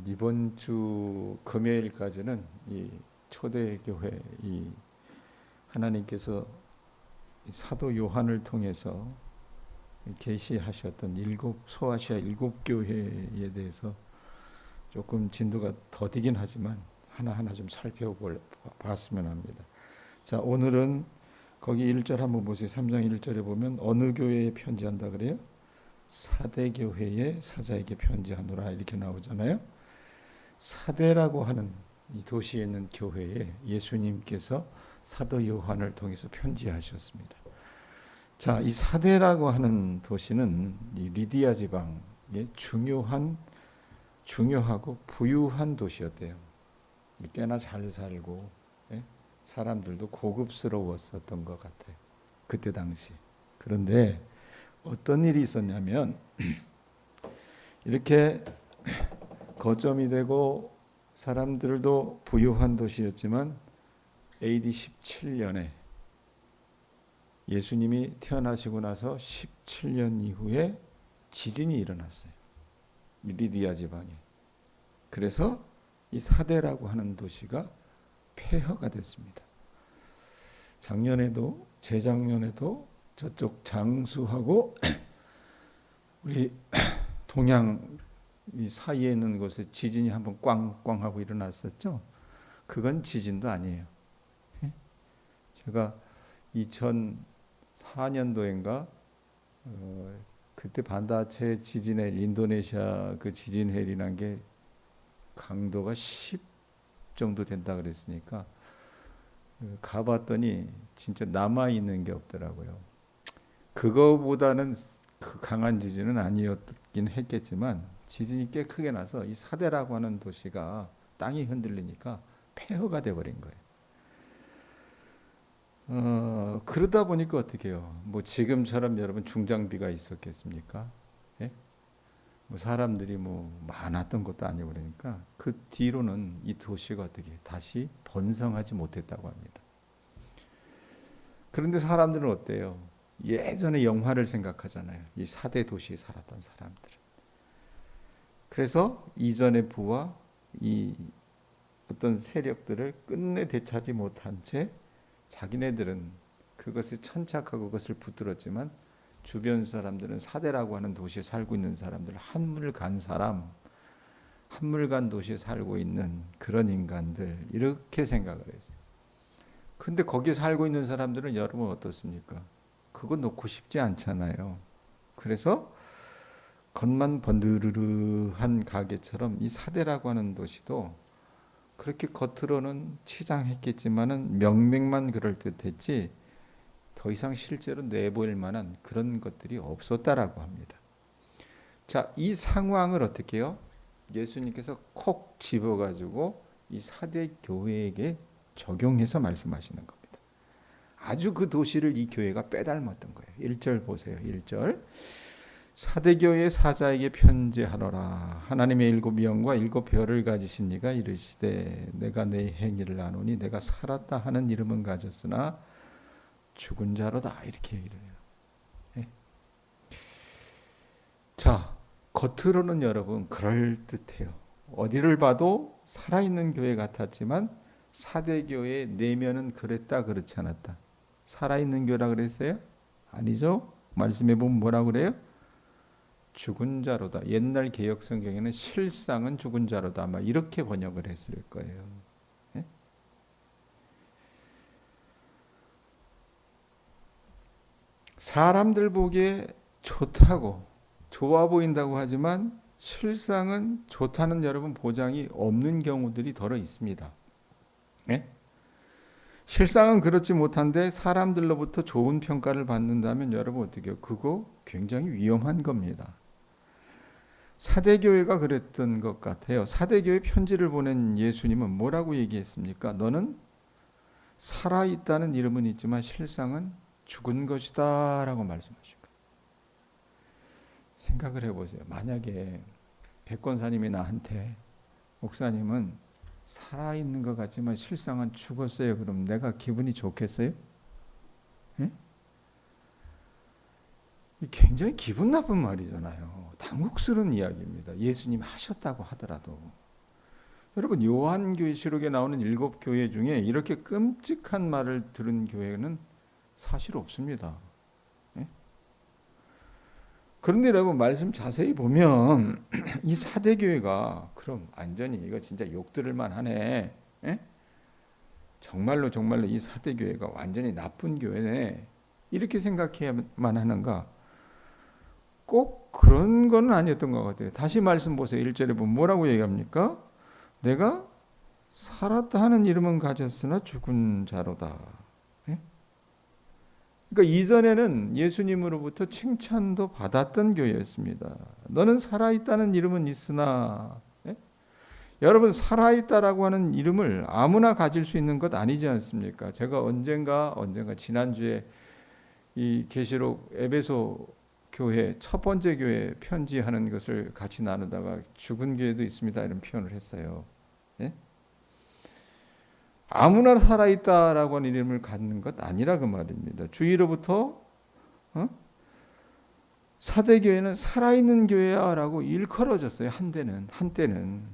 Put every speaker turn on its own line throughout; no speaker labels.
이번 주 금요일까지는 이 초대교회 이 하나님께서 사도 요한을 통해서 계시하셨던 소아시아 일곱 교회에 대해서 조금 진도가 더디긴 하지만 하나하나 좀 살펴봤으면 합니다. 자, 오늘은 거기 1절 한번 보세요. 3장 1절에 보면 어느 교회에 편지한다 그래요? 사대교회의 사자에게 편지하노라 이렇게 나오잖아요. 사대라고 하는 이 도시에 있는 교회에 예수님께서 사도 요한을 통해서 편지하셨습니다. 자, 이 사대라고 하는 도시는 이 리디아 지방의 중요하고 부유한 도시였대요. 꽤나 잘 살고 사람들도 고급스러웠었던 것 같아요. 그때 당시. 그런데 어떤 일이 있었냐면 이렇게 거점이 되고 사람들도 부유한 도시였지만 AD 17년에 예수님이 태어나시고 나서 17년 이후에 지진이 일어났어요. 리디아 지방에. 그래서 이 사대라고 하는 도시가 폐허가 됐습니다. 작년에도 재작년에도 저쪽 장수하고 우리 동양 이 사이에 있는 곳에 지진이 한번 꽝꽝 하고 일어났었죠. 그건 지진도 아니에요. 제가 2004년도인가 그때 반다체 지진에 인도네시아 그 지진 해리란 게 강도가 10 정도 된다 그랬으니까 가봤더니 진짜 남아있는 게 없더라고요. 그거보다는 그 강한 지진은 아니었긴 했겠지만 지진이 꽤 크게 나서 이 사대라고 하는 도시가 땅이 흔들리니까 폐허가 돼버린 거예요. 그러다 보니까 어떻게 해요? 뭐 지금처럼 여러분 중장비가 있었겠습니까? 예? 뭐 사람들이 뭐 많았던 것도 아니고 그러니까 그 뒤로는 이 도시가 어떻게 다시 번성하지 못했다고 합니다. 그런데 사람들은 어때요? 예전에 영화를 생각하잖아요. 이 사대 도시에 살았던 사람들은. 그래서 이전의 부와 이 어떤 세력들을 끝내 되찾지 못한 채 자기네들은 그것을 천착하고 그것을 붙들었지만 주변 사람들은 사대라고 하는 도시에 살고 있는 사람들, 한물간 도시에 살고 있는 그런 인간들 이렇게 생각을 했어요. 근데 거기에 살고 있는 사람들은 여러분 어떻습니까? 그거 놓고 싶지 않잖아요. 그래서 겉만 번드르르한 가게처럼 이 사대라고 하는 도시도 그렇게 겉으로는 치장했겠지만은 명맥만 그럴 듯했지 더 이상 실제로 내보일 만한 그런 것들이 없었다라고 합니다. 자, 이 상황을 어떻게 해요? 예수님께서 콕 집어가지고 이 사대 교회에게 적용해서 말씀하시는 겁니다. 아주 그 도시를 이 교회가 빼닮았던 거예요. 1절 보세요. 1절. 사대교회의 사자에게 편지하노라. 하나님의 일곱 영과 일곱 별을 가지신 이가 이르시되 내가 내 행위를 아노니 내가 살았다 하는 이름은 가졌으나 죽은 자로다. 이렇게 얘기를 해요. 네. 자, 겉으로는 여러분 그럴듯해요. 어디를 봐도 살아있는 교회 같았지만 사대교회의 내면은 그랬다 그렇지 않았다. 살아있는 교회라 그랬어요? 아니죠. 말씀해 보면 뭐라 그래요? 죽은 자로다. 옛날 개역 성경에는 실상은 죽은 자로다. 아마 이렇게 번역을 했을 거예요. 네? 사람들 보기에 좋다고 좋아 보인다고 하지만 실상은 좋다는 여러분 보장이 없는 경우들이 더러 있습니다. 네? 실상은 그렇지 못한데 사람들로부터 좋은 평가를 받는다면 여러분 어떻게 해요? 그거 굉장히 위험한 겁니다. 사대교회가 그랬던 것 같아요. 사대교회 편지를 보낸 예수님은 뭐라고 얘기했습니까? 너는 살아있다는 이름은 있지만 실상은 죽은 것이다 라고 말씀하신 거예요. 생각을 해보세요. 만약에 백권사님이 나한테 목사님은 살아있는 것 같지만 실상은 죽었어요. 그럼 내가 기분이 좋겠어요? 예? 굉장히 기분 나쁜 말이잖아요. 당혹스러운 이야기입니다. 예수님이 하셨다고 하더라도. 여러분 요한계시록에 나오는 7교회 중에 이렇게 끔찍한 말을 들은 교회는 사실 없습니다. 예? 그런데 여러분 말씀 자세히 보면 이 사대교회가 그럼 완전히 이거 진짜 욕 들을 만하네. 예? 정말로 이 사대교회가 완전히 나쁜 교회네. 이렇게 생각해야만 하는가? 꼭 그런 건 아니었던 것 같아요. 다시 말씀 보세요. 1절에 보면 뭐라고 얘기합니까? 내가 살았다 하는 이름은 가졌으나 죽은 자로다. 예? 그러니까 이전에는 예수님으로부터 칭찬도 받았던 교회였습니다. 너는 살아있다는 이름은 있으나, 예? 여러분 살아있다라고 하는 이름을 아무나 가질 수 있는 것 아니지 않습니까? 제가 언젠가 지난주에 이 계시록 에베소 교회 첫 번째 교회 편지하는 것을 같이 나누다가 죽은 교회도 있습니다 이런 표현을 했어요. 예? 아무나 살아있다라고 하는 이름을 갖는 것 아니라 그 말입니다. 주위로부터 사대교회는 살아있는 교회야라고 일컬어졌어요. 한때는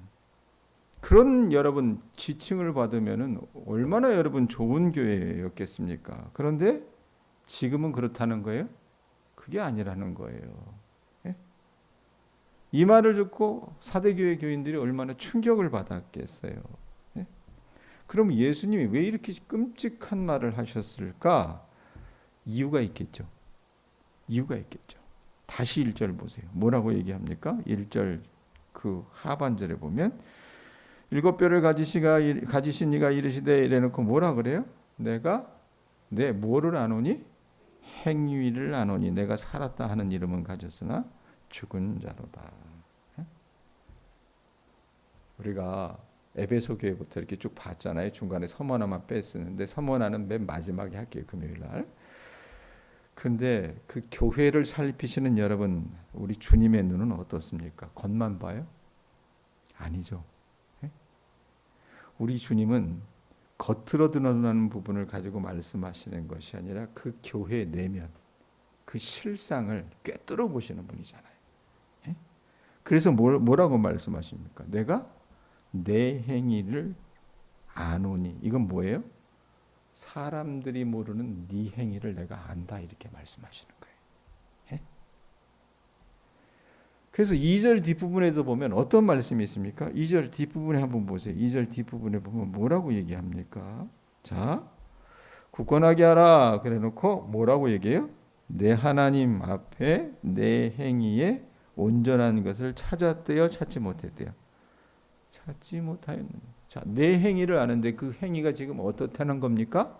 그런 여러분 지칭을 받으면은 얼마나 여러분 좋은 교회였겠습니까? 그런데 지금은 그렇다는 거예요? 그게 아니라는 거예요. 예? 이 말을 듣고 사대교회 교인들이 얼마나 충격을 받았겠어요. 예? 그럼 예수님이 왜 이렇게 끔찍한 말을 하셨을까? 이유가 있겠죠. 다시 1절 보세요. 뭐라고 얘기합니까? 1절 그 하반절에 보면 7뼈를 가지신 이가 이르시되 이래놓고 뭐라 그래요? 내가 내 뭐를 아노니? 행위를 아노니 내가 살았다 하는 이름은 가졌으나 죽은 자로다. 우리가 에베소 교회부터 이렇게 쭉 봤잖아요. 중간에 서머나만 뺐었는데 서머나는 맨 마지막에 할게요. 금요일 날. 근데 그 교회를 살피시는 여러분, 우리 주님의 눈은 어떻습니까? 겉만 봐요? 아니죠. 우리 주님은 겉으로 드러나는 부분을 가지고 말씀하시는 것이 아니라 그 교회 내면, 그 실상을 꿰뚫어 보시는 분이잖아요. 그래서 뭐라고 말씀하십니까? 내가 내 행위를 아노니. 이건 뭐예요? 사람들이 모르는 네 행위를 내가 안다 이렇게 말씀하시는 거예요. 그래서 2절 뒷부분에도 보면 어떤 말씀이 있습니까? 2절 뒷부분에 한번 보세요. 2절 뒷부분에 보면 뭐라고 얘기합니까? 자, 굳건하게 하라 그래 놓고 뭐라고 얘기해요? 내 하나님 앞에 내 행위에 온전한 것을 찾았대요? 찾지 못했대요? 찾지 못하였느냐. 자, 내 행위를 아는데 그 행위가 지금 어떻다는 겁니까?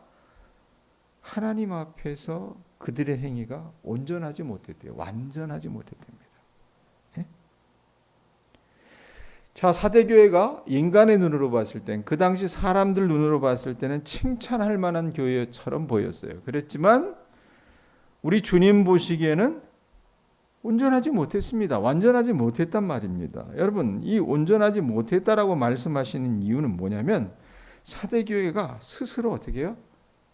하나님 앞에서 그들의 행위가 온전하지 못했대요. 완전하지 못했답니다. 자, 사대교회가 인간의 눈으로 봤을 땐, 그 당시 사람들 눈으로 봤을 때는 칭찬할 만한 교회처럼 보였어요. 그랬지만 우리 주님 보시기에는 온전하지 못했습니다. 완전하지 못했단 말입니다. 여러분, 이 온전하지 못했다라고 말씀하시는 이유는 뭐냐면 사대교회가 스스로 어떻게 해요?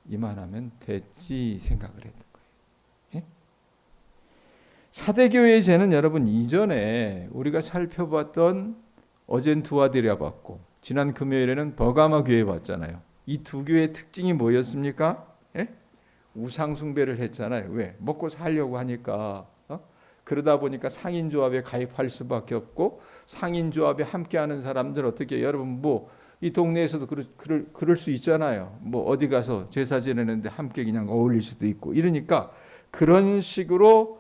이만하면 됐지 생각을 했던 거예요. 예? 사대교회의 죄는 여러분 이전에 우리가 살펴봤던 어젠 두아디라 봤고 지난 금요일에는 버가마 교회 봤잖아요. 이 두 교회의 특징이 뭐였습니까? 예? 우상 숭배를 했잖아요. 왜? 먹고 살려고 하니까. 그러다 보니까 상인조합에 가입할 수밖에 없고 상인조합에 함께하는 사람들 어떻게 여러분 뭐 이 동네에서도 그럴 수 있잖아요. 뭐 어디 가서 제사 지내는데 함께 그냥 어울릴 수도 있고 이러니까 그런 식으로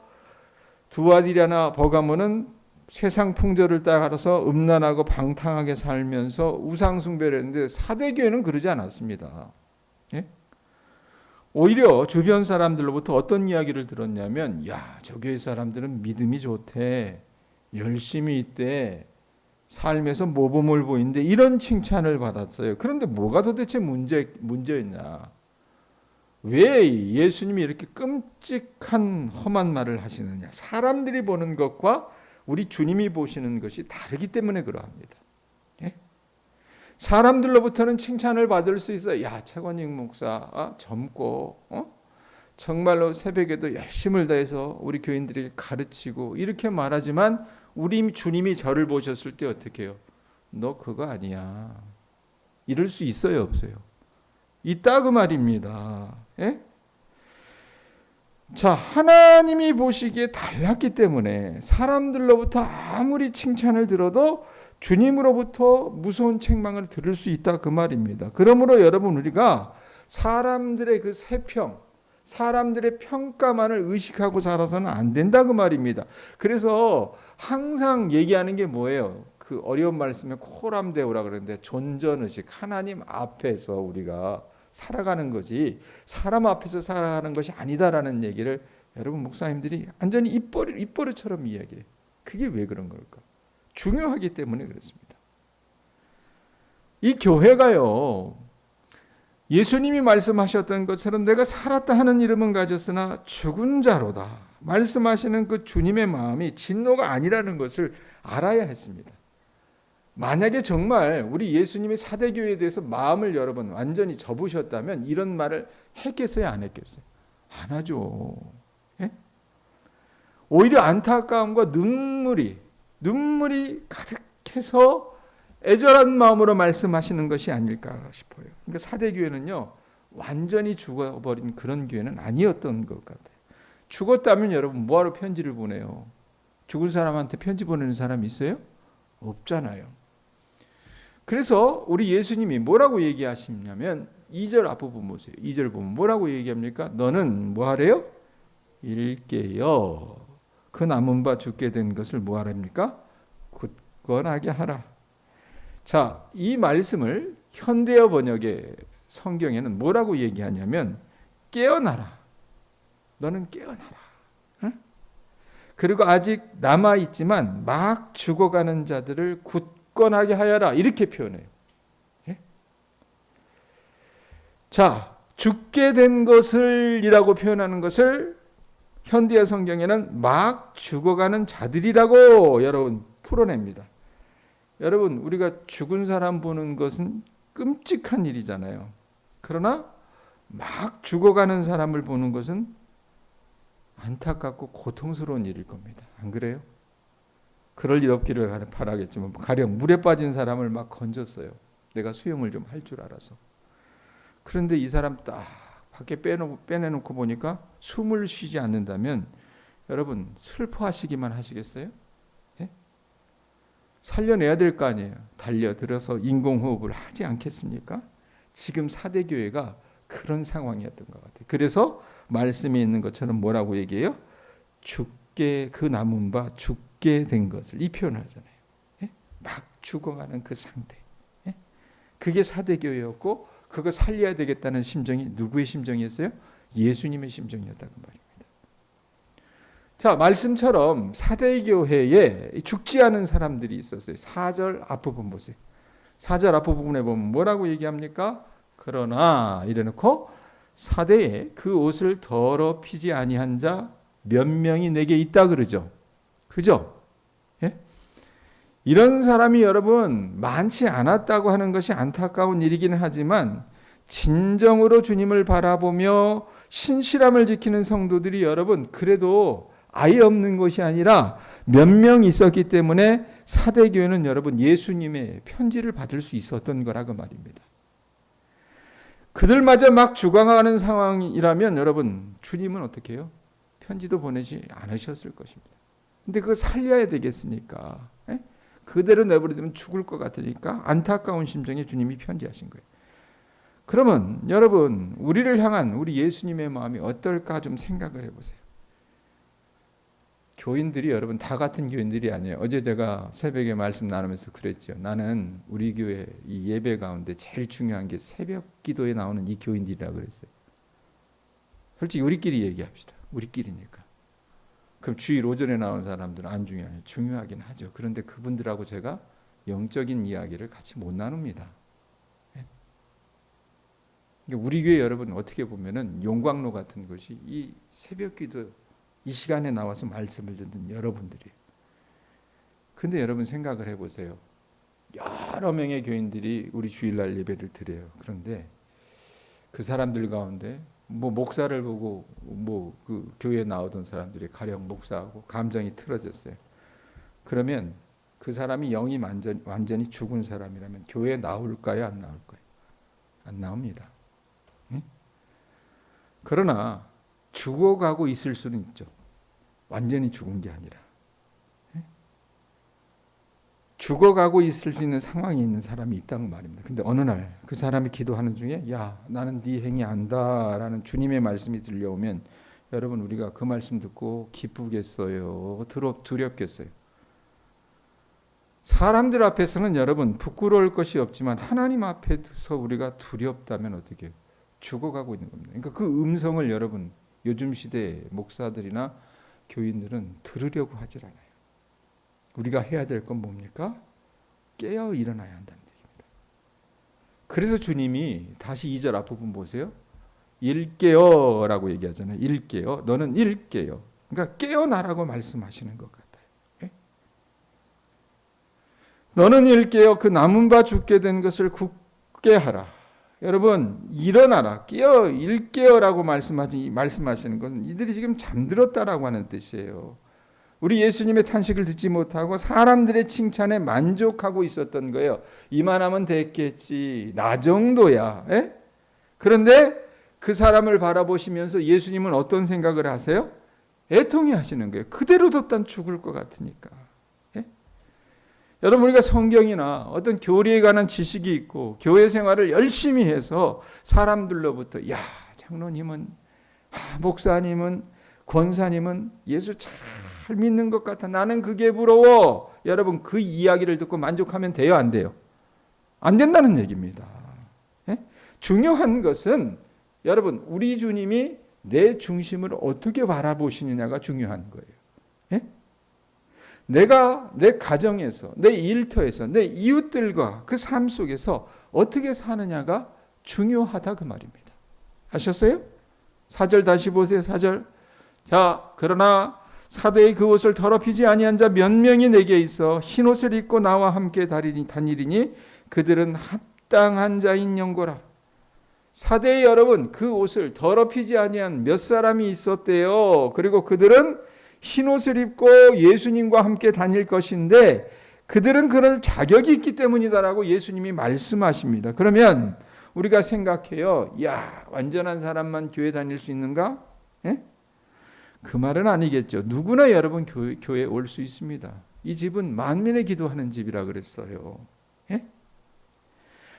두아디라나 버가모는 세상 풍조를 따라서 음란하고 방탕하게 살면서 우상 숭배를 했는데 사대교회는 그러지 않았습니다. 예? 오히려 주변 사람들로부터 어떤 이야기를 들었냐면 야, 저 교회 사람들은 믿음이 좋대. 열심히 있대. 삶에서 모범을 보이는데 이런 칭찬을 받았어요. 그런데 뭐가 도대체 문제였냐. 왜 예수님이 이렇게 끔찍한 험한 말을 하시느냐. 사람들이 보는 것과 우리 주님이 보시는 것이 다르기 때문에 그러합니다. 예? 사람들로부터는 칭찬을 받을 수 있어요. 야, 최권익 목사 젊고 정말로 새벽에도 열심을 다해서 우리 교인들이 가르치고 이렇게 말하지만 우리 주님이 저를 보셨을 때 어떻게 해요? 너 그거 아니야. 이럴 수 있어요, 없어요? 있다 그 말입니다. 예? 자, 하나님이 보시기에 달랐기 때문에 사람들로부터 아무리 칭찬을 들어도 주님으로부터 무서운 책망을 들을 수 있다 그 말입니다. 그러므로 여러분, 우리가 사람들의 그 세평, 사람들의 평가만을 의식하고 살아서는 안 된다 그 말입니다. 그래서 항상 얘기하는 게 뭐예요? 그 어려운 말씀에 코람데오라 그러는데, 존전의식, 하나님 앞에서 우리가 살아가는 거지 사람 앞에서 살아가는 것이 아니다라는 얘기를 여러분 목사님들이 완전히 입버릇처럼 이야기해요. 그게 왜 그런 걸까? 중요하기 때문에 그렇습니다. 이 교회가요, 예수님이 말씀하셨던 것처럼 내가 살았다 하는 이름은 가졌으나 죽은 자로다 말씀하시는 그 주님의 마음이 진노가 아니라는 것을 알아야 했습니다. 만약에 정말 우리 예수님이 사대교회에 대해서 마음을 여러분 완전히 접으셨다면 이런 말을 했겠어요, 안 했겠어요? 안 하죠. 예? 오히려 안타까움과 눈물이 가득해서 애절한 마음으로 말씀하시는 것이 아닐까 싶어요. 그러니까 사대교회는요, 완전히 죽어버린 그런 교회는 아니었던 것 같아요. 죽었다면 여러분 뭐하러 편지를 보내요? 죽은 사람한테 편지 보내는 사람 있어요? 없잖아요. 그래서 우리 예수님이 뭐라고 얘기하시냐면 2절 앞부분 보세요. 2절 보면 뭐라고 얘기합니까? 너는 뭐하래요? 일깨어 그 남은 바 죽게 된 것을 뭐하랍니까? 굳건하게 하라. 자, 이 말씀을 현대어 번역의 성경에는 뭐라고 얘기하냐면 깨어나라. 너는 깨어나라. 응? 그리고 아직 남아있지만 막 죽어가는 자들을 굳건하게 하여라. 이렇게 표현해요. 예? 자, 죽게 된 것을 이라고 표현하는 것을 현대어 성경에는 막 죽어가는 자들이라고 여러분 풀어냅니다. 여러분, 우리가 죽은 사람 보는 것은 끔찍한 일이잖아요. 그러나 막 죽어가는 사람을 보는 것은 안타깝고 고통스러운 일일 겁니다. 안 그래요? 그럴 일 없기를 바라겠지만 가령 물에 빠진 사람을 막 건졌어요. 내가 수영을 좀 할 줄 알아서. 그런데 이 사람 딱 밖에 빼내놓고 보니까 숨을 쉬지 않는다면 여러분 슬퍼하시기만 하시겠어요? 예? 살려내야 될 거 아니에요. 달려들어서 인공호흡을 하지 않겠습니까? 지금 사대교회가 그런 상황이었던 것 같아요. 그래서 말씀에 있는 것처럼 뭐라고 얘기해요? 죽게 그 남은 바 죽게 된 것을 이 표현을 하잖아요. 예? 막 죽어가는 그 상태. 예? 그게 사대교회였고 그거 살려야 되겠다는 심정이 누구의 심정이었어요? 예수님의 심정이었다고 말입니다. 자, 말씀처럼 사대교회에 죽지 않은 사람들이 있었어요. 4절 앞부분 보세요. 4절 앞부분에 보면 뭐라고 얘기합니까? 그러나 이래놓고 사대에 그 옷을 더럽히지 아니한 자 몇 명이 내게 있다 그러죠. 그죠? 예? 이런 사람이 여러분 많지 않았다고 하는 것이 안타까운 일이기는 하지만 진정으로 주님을 바라보며 신실함을 지키는 성도들이 여러분 그래도 아예 없는 것이 아니라 몇 명 있었기 때문에 사대교회는 여러분 예수님의 편지를 받을 수 있었던 거라고 말입니다. 그들마저 막 죽어가는 상황이라면 여러분 주님은 어떻게 해요? 편지도 보내지 않으셨을 것입니다. 근데 그거 살려야 되겠으니까 예? 그대로 내버려두면 죽을 것 같으니까 안타까운 심정에 주님이 편지하신 거예요. 그러면 여러분 우리를 향한 우리 예수님의 마음이 어떨까 좀 생각을 해보세요. 교인들이 여러분 다 같은 교인들이 아니에요. 어제 제가 새벽에 말씀 나누면서 그랬죠. 나는 우리 교회 이 예배 가운데 제일 중요한 게 새벽 기도에 나오는 이 교인들이라고 그랬어요. 솔직히 우리끼리 얘기합시다. 우리끼리니까. 그럼 주일 오전에 나오는 사람들은 안 중요해요. 중요하긴 하죠. 그런데 그분들하고 제가 영적인 이야기를 같이 못 나눕니다. 우리 교회 여러분 어떻게 보면은 용광로 같은 것이 이 새벽 기도 이 시간에 나와서 말씀을 듣는 여러분들이에요. 근데 여러분 생각을 해보세요. 여러 명의 교인들이 우리 주일날 예배를 드려요. 그런데 그 사람들 가운데 뭐 목사를 보고 뭐 그 교회에 나오던 사람들이 가령 목사하고 감정이 틀어졌어요. 그러면 그 사람이 영이 완전히 죽은 사람이라면 교회에 나올까요? 안 나올까요? 안 나옵니다. 예? 그러나 죽어가고 있을 수는 있죠. 완전히 죽은 게 아니라. 예? 죽어가고 있을 수 있는 상황이 있는 사람이 있다는 말입니다. 근데 어느 날 그 사람이 기도하는 중에 야, 나는 네 행위 안다라는 주님의 말씀이 들려오면 여러분 우리가 그 말씀 듣고 기쁘겠어요? 두렵겠어요? 사람들 앞에서는 여러분 부끄러울 것이 없지만 하나님 앞에서 우리가 두렵다면 어떻게 해요? 죽어가고 있는 겁니다. 그러니까 그 음성을 여러분 요즘 시대의 목사들이나 교인들은 들으려고 하질 않아요. 우리가 해야 될 건 뭡니까? 깨어 일어나야 한다는 얘기입니다. 그래서 주님이 다시 2절 앞부분 보세요. 일깨어라고 얘기하잖아요. 일깨어. 너는 일깨어. 그러니까 깨어나라고 말씀하시는 것 같아요. 예? 너는 일깨어 그 남은 바 죽게 된 것을 굳게 하라. 여러분 일어나라. 깨어 일깨어라고 말씀하시는 것은 이들이 지금 잠들었다라고 하는 뜻이에요. 우리 예수님의 탄식을 듣지 못하고 사람들의 칭찬에 만족하고 있었던 거예요. 이만하면 됐겠지. 나 정도야. 에? 그런데 그 사람을 바라보시면서 예수님은 어떤 생각을 하세요? 애통해 하시는 거예요. 그대로 뒀단 죽을 것 같으니까. 에? 여러분 우리가 성경이나 어떤 교리에 관한 지식이 있고 교회 생활을 열심히 해서 사람들로부터 야 장로님은 목사님은 권사님은 예수 잘 믿는 것 같아. 나는 그게 부러워. 여러분 그 이야기를 듣고 만족하면 돼요? 안 돼요? 안 된다는 얘기입니다. 예? 중요한 것은 여러분 우리 주님이 내 중심을 어떻게 바라보시느냐가 중요한 거예요. 예? 내가 내 가정에서 내 일터에서 내 이웃들과 그 삶 속에서 어떻게 사느냐가 중요하다 그 말입니다. 아셨어요? 4절 다시 보세요. 4절. 자 그러나 사대의 그 옷을 더럽히지 아니한 자 몇 명이 내게 있어 흰 옷을 입고 나와 함께 다니리니 그들은 합당한 자인 영고라. 사대의 여러분 그 옷을 더럽히지 아니한 몇 사람이 있었대요. 그리고 그들은 흰 옷을 입고 예수님과 함께 다닐 것인데 그들은 그럴 자격이 있기 때문이다라고 예수님이 말씀하십니다. 그러면 우리가 생각해요. 야 완전한 사람만 교회 다닐 수 있는가? 예? 그 말은 아니겠죠. 누구나 여러분 교회에 올 수 있습니다. 이 집은 만민의 기도하는 집이라 그랬어요. 예?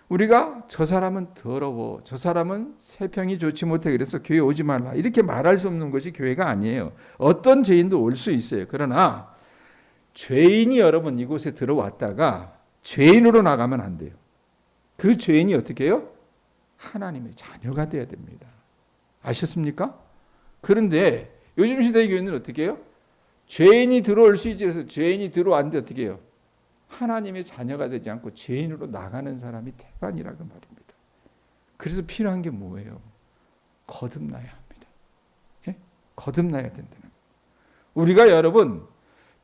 우리가 저 사람은 더러워, 저 사람은 세평이 좋지 못해 그래서 교회 오지 말라 이렇게 말할 수 없는 것이 교회가 아니에요. 어떤 죄인도 올 수 있어요. 그러나 죄인이 여러분 이곳에 들어왔다가 죄인으로 나가면 안 돼요. 그 죄인이 어떻게 해요? 하나님의 자녀가 돼야 됩니다. 아셨습니까? 그런데 요즘 시대의 교회는 어떻게 해요? 죄인이 들어올 수 있지 그래서 죄인이 들어왔는데 어떻게 해요? 하나님의 자녀가 되지 않고 죄인으로 나가는 사람이 태반이라고 말입니다. 그래서 필요한 게 뭐예요? 거듭나야 합니다. 예? 거듭나야 된다는 거예요. 우리가 여러분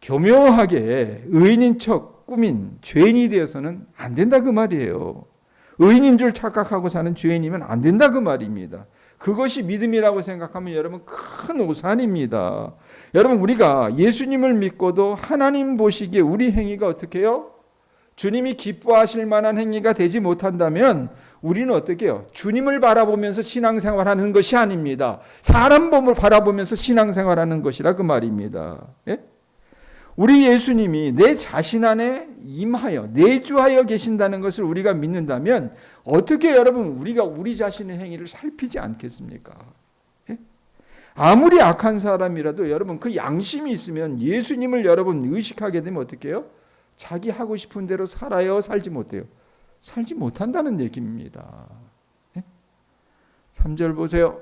교묘하게 의인인 척 꾸민 죄인이 되어서는 안 된다 그 말이에요. 의인인 줄 착각하고 사는 죄인이면 안 된다 그 말입니다. 그것이 믿음이라고 생각하면 여러분 큰 오산입니다. 여러분 우리가 예수님을 믿고도 하나님 보시기에 우리 행위가 어떻게 해요? 주님이 기뻐하실 만한 행위가 되지 못한다면 우리는 어떻게 해요? 주님을 바라보면서 신앙생활하는 것이 아닙니다. 사람 몸을 바라보면서 신앙생활하는 것이라 그 말입니다. 예? 우리 예수님이 내 자신 안에 임하여 내주하여 계신다는 것을 우리가 믿는다면 어떻게 여러분 우리가 우리 자신의 행위를 살피지 않겠습니까? 예? 아무리 악한 사람이라도 여러분 그 양심이 있으면 예수님을 여러분 의식하게 되면 어떻게 해요? 자기 하고 싶은 대로 살아요? 살지 못해요? 살지 못한다는 얘기입니다. 예? 3절 보세요.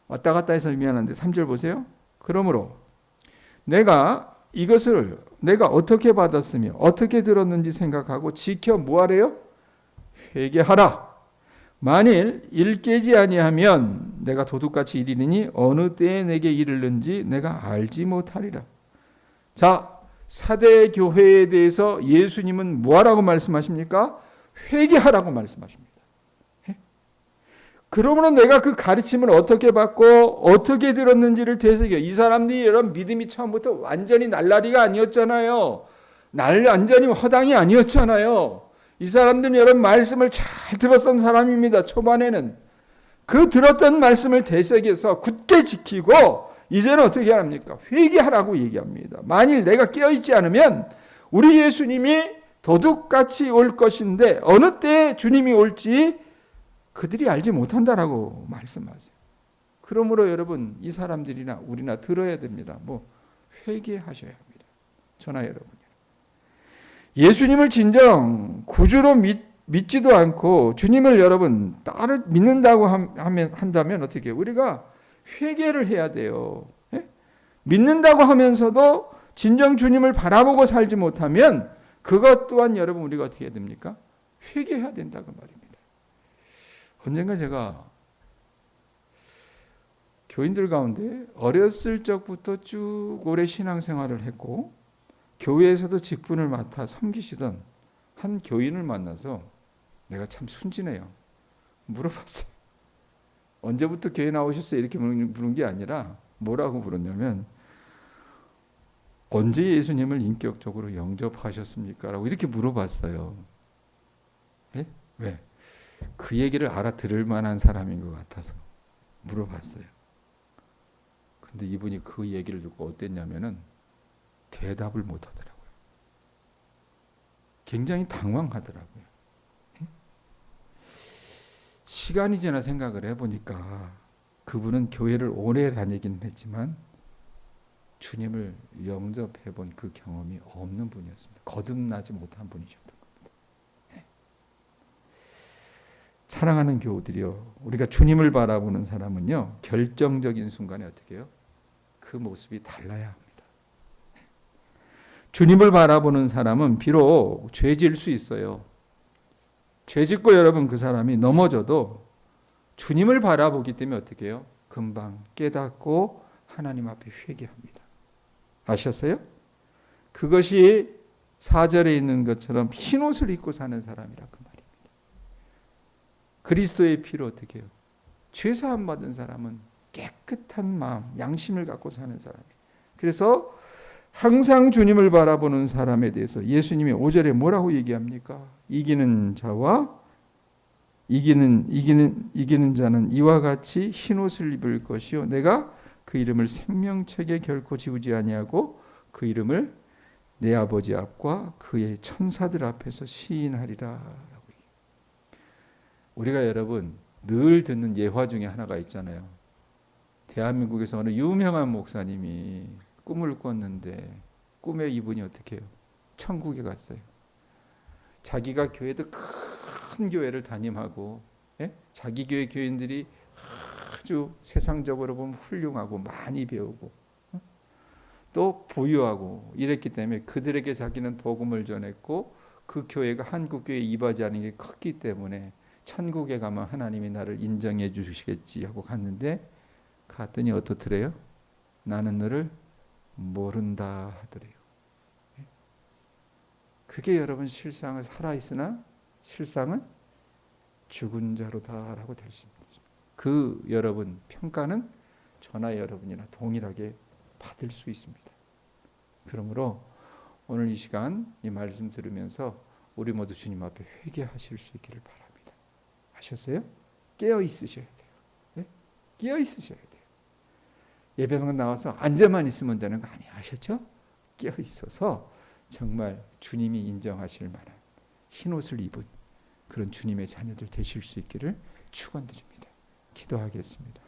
왔다 갔다 해서 미안한데 3절 보세요. 그러므로 이것을 내가 어떻게 받았으며 어떻게 들었는지 생각하고 지켜 뭐하래요? 회개하라. 만일 일깨지 아니하면 내가 도둑같이 이르리니 어느 때에 내게 이르는지 내가 알지 못하리라. 자, 사대 교회에 대해서 예수님은 뭐하라고 말씀하십니까? 회개하라고 말씀하십니다. 그러므로 내가 그 가르침을 어떻게 받고 어떻게 들었는지를 되새겨. 이 사람들이 여러분 믿음이 처음부터 완전히 날라리가 아니었잖아요. 날 완전히 허당이 아니었잖아요. 이 사람들은 여러분 말씀을 잘 들었던 사람입니다. 초반에는. 그 들었던 말씀을 되새겨서 굳게 지키고 이제는 어떻게 합니까? 회개하라고 얘기합니다. 만일 내가 깨어있지 않으면 우리 예수님이 도둑같이 올 것인데 어느 때에 주님이 올지 그들이 알지 못한다라고 말씀하세요. 그러므로 여러분 이 사람들이나 우리나 들어야 됩니다. 회개하셔야 합니다. 저나 여러분. 예수님을 진정 구주로 믿지도 않고 주님을 여러분 믿는다고 한다면 어떻게 해요? 우리가 회개를 해야 돼요. 예? 믿는다고 하면서도 진정 주님을 바라보고 살지 못하면 그것 또한 여러분 우리가 어떻게 해야 됩니까? 회개해야 된다고 말입니다. 언젠가 제가 교인들 가운데 어렸을 적부터 쭉 오래 신앙생활을 했고 교회에서도 직분을 맡아 섬기시던 한 교인을 만나서 내가 참 순진해요. 물어봤어요. 언제부터 교회 나오셨어요? 이렇게 물은 게 아니라 뭐라고 물었냐면 언제 예수님을 인격적으로 영접하셨습니까? 라고 이렇게 물어봤어요. 예? 왜? 그 얘기를 알아들을 만한 사람인 것 같아서 물어봤어요. 근데 이분이 그 얘기를 듣고 어땠냐면은 대답을 못 하더라고요. 굉장히 당황하더라고요. 시간이 지나 생각을 해보니까 그분은 교회를 오래 다니긴 했지만 주님을 영접해본 그 경험이 없는 분이었습니다. 거듭나지 못한 분이셨던 겁니다. 사랑하는 교우들이요, 우리가 주님을 바라보는 사람은요 결정적인 순간에 어떻게 해요? 그 모습이 달라야 합니다. 주님을 바라보는 사람은 비록 죄질 수 있어요. 죄짓고 여러분 그 사람이 넘어져도 주님을 바라보기 때문에 어떻게 해요? 금방 깨닫고 하나님 앞에 회개합니다. 아셨어요? 그것이 4절에 있는 것처럼 흰옷을 입고 사는 사람이라 그 말입니다. 그리스도의 피로 어떻게 해요? 죄사함 받은 사람은 깨끗한 마음, 양심을 갖고 사는 사람이에요. 그래서 항상 주님을 바라보는 사람에 대해서 예수님이 5절에 뭐라고 얘기합니까? 이기는 자는 이와 같이 흰옷을 입을 것이요 내가 그 이름을 생명책에 결코 지우지 아니하고 그 이름을 내 아버지 앞과 그의 천사들 앞에서 시인하리라 라고 얘기해요. 우리가 여러분 늘 듣는 예화 중에 하나가 있잖아요. 대한민국에서 어느 유명한 목사님이 꿈을 꿨는데 꿈에 이분이 어떻게 해요? 천국에 갔어요. 자기가 교회도 큰 교회를 담임하고 자기 교회 교인들이 아주 세상적으로 보면 훌륭하고 많이 배우고 또 부유하고 이랬기 때문에 그들에게 자기는 복음을 전했고 그 교회가 한국 교회에 이바지 않은 게 컸기 때문에 천국에 가면 하나님이 나를 인정해 주시겠지 하고 갔는데 갔더니 어떻더래요? 나는 너를 모른다 하더래요. 그게 여러분 실상은 살아있으나 실상은 죽은 자로다라고 될 수 있습니다. 그 여러분 평가는 저나 여러분이나 동일하게 받을 수 있습니다. 그러므로 오늘 이 시간 이 말씀 들으면서 우리 모두 주님 앞에 회개하실 수 있기를 바랍니다. 아셨어요? 깨어 있으셔야 돼요. 네? 깨어 있으셔야 돼요. 예배당 나와서 앉아만 있으면 되는 거 아니에요. 아셨죠? 깨어 있어서 정말 주님이 인정하실 만한 흰옷을 입은 그런 주님의 자녀들 되실 수 있기를 축원드립니다. 기도하겠습니다.